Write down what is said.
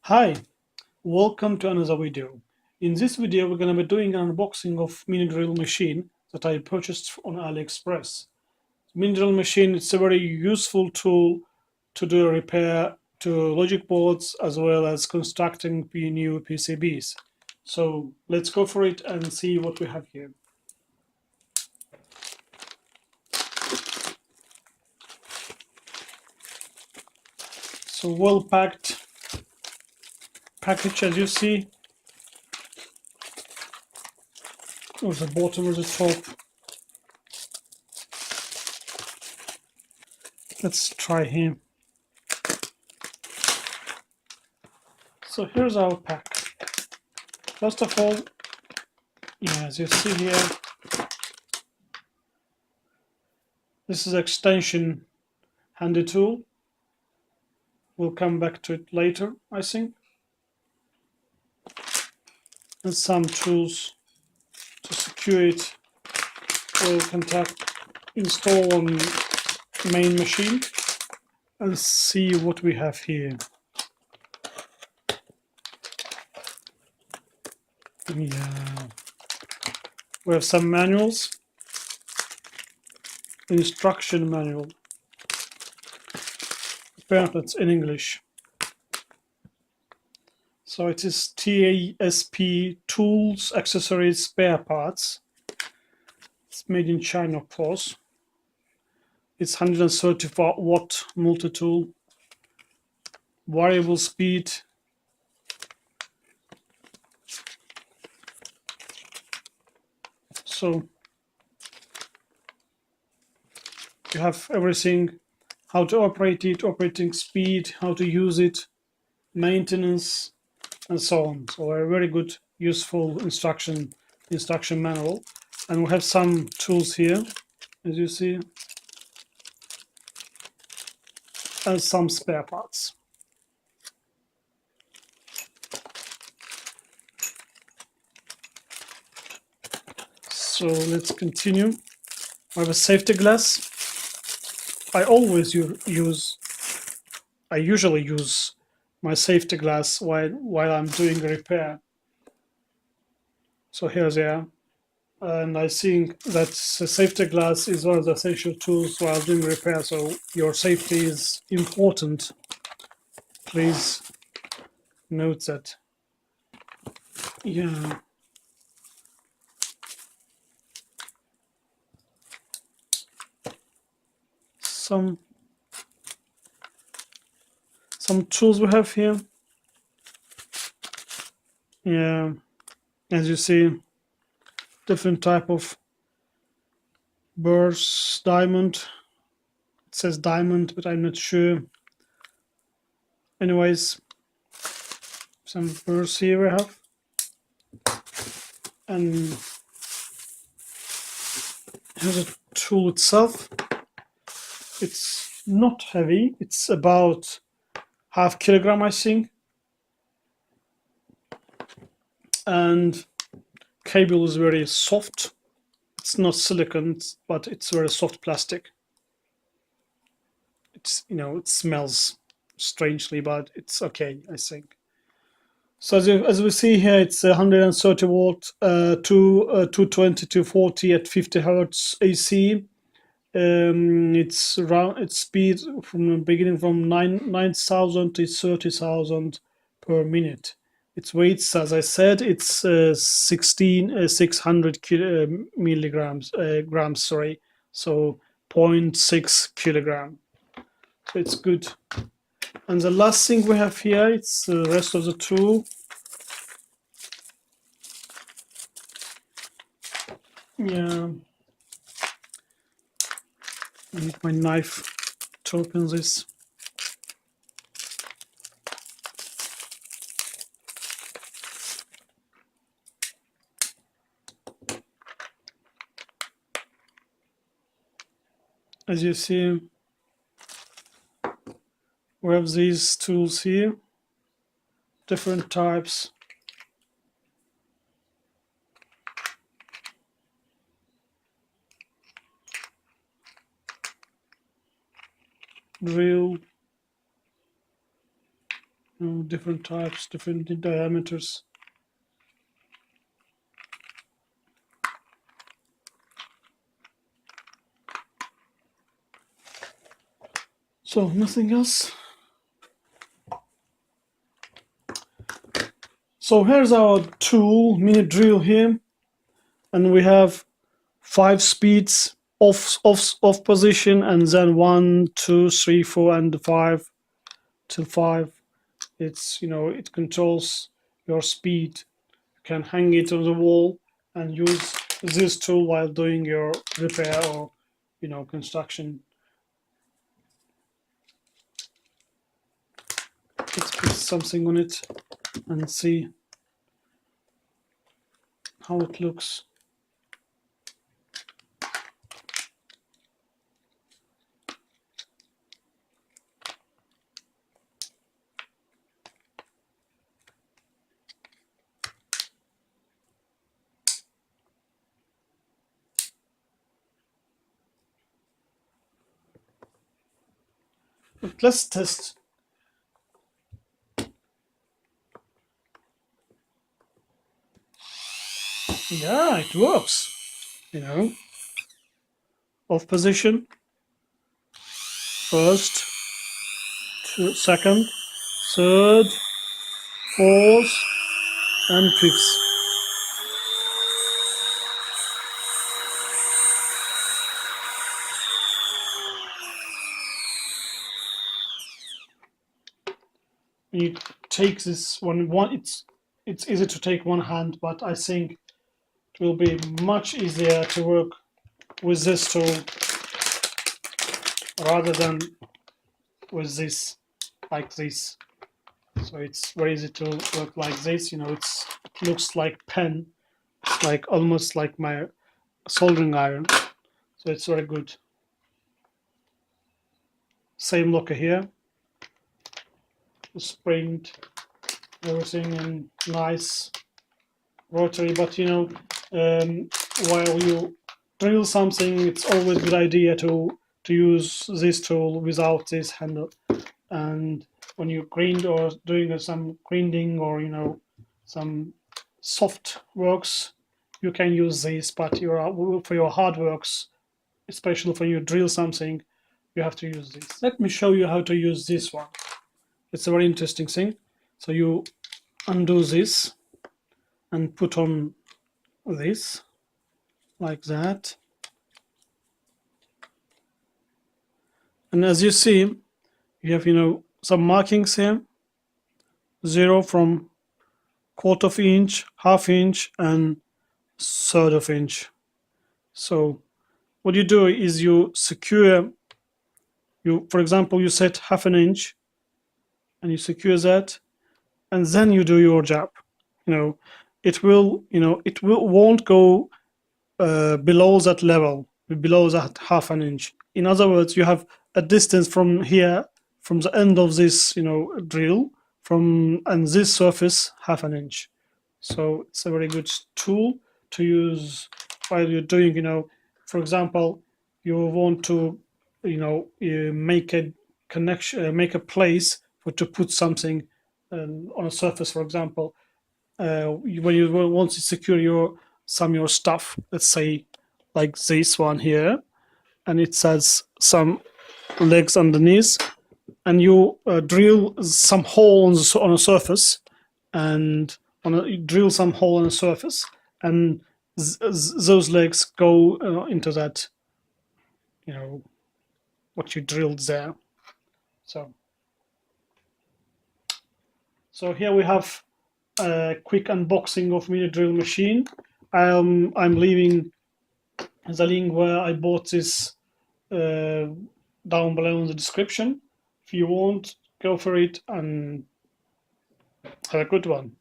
Hi, welcome to another video. In this video, we're going to be doing an unboxing of mini drill machine that I purchased on AliExpress. Mini drill machine, it's a very useful tool to do a repair to logic boards as well as constructing new PCBs. So let's go for it and see what we have here. So well packed package, as you see, with the bottom or the top. Let's try here. So here's our pack. First of all, as you see here, this is extension handy tool. We'll come back to it later, I think. And some tools to secure it. We'll install on main machine and see what we have here. Yeah, we have some manuals. Instruction manual. Apparently it's in English. So it is T.A.SP Tools, Accessories, Spare Parts. It's made in China, of course. It's 130-watt multi-tool. Variable speed. So you have everything, how to operate it, operating speed, how to use it, maintenance, and so on. So a very good, useful instruction manual. And we have some tools here, as you see, and some spare parts. So let's continue. I have a safety glass. I usually use my safety glass while I'm doing a repair. So here they are. And I think that the safety glass is one of the essential tools while doing repair. So your safety is important. Please note that. Yeah. Some tools we have here. Yeah, as you see, different type of burrs, diamond. It says diamond, but I'm not sure. Anyways, some burrs here we have. And here's a tool itself. It's not heavy. It's about half kilogram, I think. And cable is very soft. It's not silicone, but it's very soft plastic. It's, it smells strangely, but it's okay, I think. So as we see here, it's 130 watt to 220 to 40 at 50 hertz AC. Its speed from the beginning from 9,000 to 30,000 per minute. Its weights, as I said, it's 600 grams. Sorry, so 0.6 kilogram. So it's good. And the last thing we have here, it's the rest of the tool. Yeah, I need my knife to open this. As you see, we have these tools here, different types. Drill, different types, different diameters. So nothing else. So here's our tool, mini drill here, and we have 5 speeds off position, and then 1, 2, 3, 4, and 5 till 5. It's, it controls your speed. You can hang it on the wall and use this tool while doing your repair or, construction. Let's put something on it and see how it looks. But let's test. Yeah, it works. Off position, first, second, third, fourth, and fifth. When you take this one, it's easy to take one hand, but I think it will be much easier to work with this tool rather than with this, like this. So it's very easy to work like this. It looks like pen. It's like almost like my soldering iron. So it's very good. Same locker here. The spring, everything, and nice rotary. But while you drill something, it's always a good idea to use this tool without this handle. And when you grind or doing some grinding or some soft works, you can use this. But for your hard works, especially when you drill something, you have to use this. Let me show you how to use this one. It's a very interesting thing. So you undo this and put on this like that. And as you see, you have some markings here. 0 from 1/4 of inch, 1/2 inch, and 1/3 of inch. So what you do is you secure, for example, you set 1/2 inch and you secure that, and then you do your job. It won't go below that level, below that 1/2 inch. In other words, you have a distance from here, from the end of this drill, and this surface 1/2 inch. So it's a very good tool to use while you're doing, for example, you want to make a connection, make a place to put something on a surface, for example. When you want to secure your stuff, let's say like this one here, and it says some legs underneath, and you drill some hole on a surface, and you drill some hole on a surface, and those legs go into that, what you drilled there. So here we have a quick unboxing of mini drill machine. I'm leaving the link where I bought this down below in the description. If you want, go for it and have a good one.